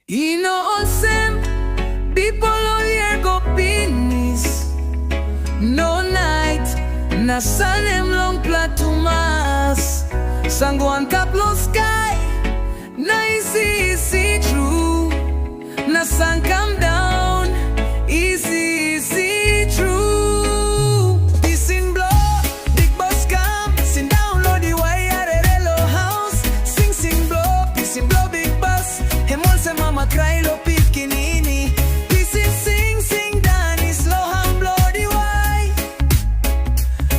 Innocent people on here go penis. No night, na sun em long platumas. Sango ang kaplo sky, na easy see true. Na sun come down, easy see true. Pissing blow, big bus come, sing down low the wire hello house. Sing blow big bus. Hemol se mama cry lo pikinini. Pissing sing Danny slow hand blow the wire.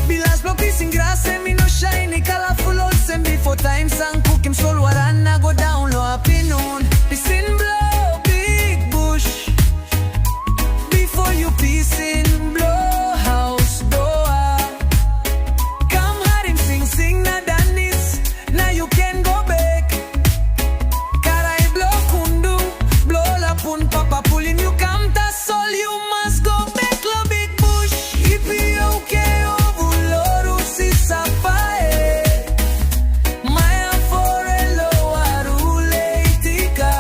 Bilas blow pissing grass and me no shiny colorful all sem before time sang cook him soul warana go down low up in noon. Pissing blow big bush before you pissing blow house door. Come hard him sing na Danny's now you can go back. Carai blow Kundu blow Lapun papa pulling you come Tasol you must go back lo big bush. Ipi okay ovuloro si safae. Maya forello aruleitica.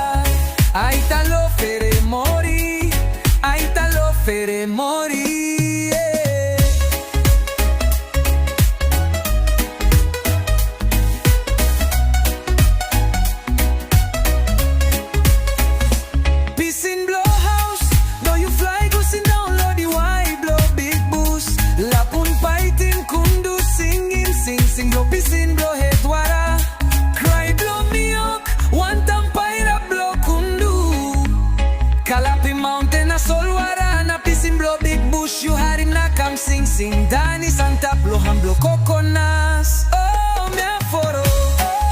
Aita lo fere mori. Aita lo fere mori. Pissing blow house, though you fly go sing down low the wide blow big boost. Lapun Paitim Kundu singing sing blow pissing blow head water. Cry blow me up, one time paira blow Kundu. Kalapi mountain a sol wara na pissing blow big bush. You had him na come sing Danny Santa blow ham blow coconuts. Oh me aforo.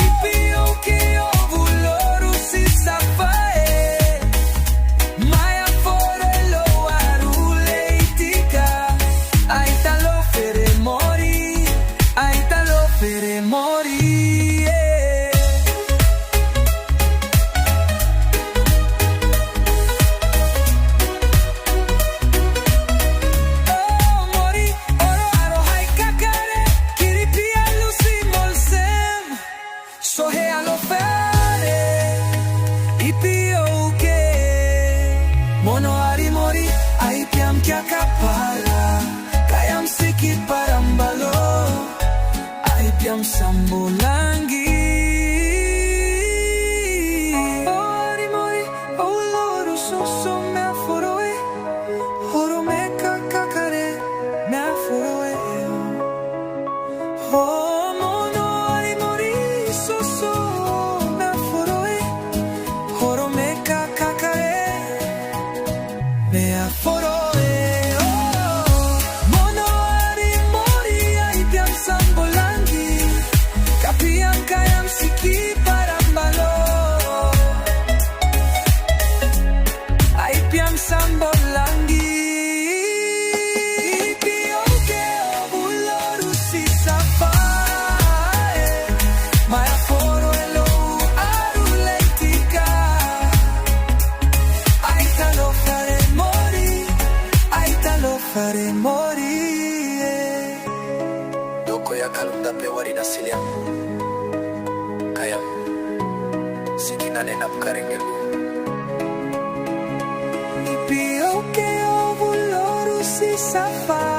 Ipi okay ovuloro si safae. Maya forello aruleitica. Aita lo fere mori. Aita lo fere mori. Oh mori, oro aro hai kakare. Kiripia lusi molsem. Sohe alo fere. Ipi okay. Mono ari mori, ai piam kia kapala. Kayam sikit parambalo. Ai piam sambolangi. Oh ari mori, oh loro so me aforoe. Oro me kakakare, me aforoe. Oh mono ari mori, so me aforoe. Oro me kakakare, me aforoe. Oh mono ari mori, ai piam sambolangi. Kapiam kayam siki parambalo. Ai piam sambolangi. Ipi okay ovuloro si safae. Maya forello aruleitica. Aita lo fare mori. Aita lo fare mori. Doko ya kalunda pe wari na siliam. Kayam sikina nenap karengelu. Ipi okay ovuloro si safae.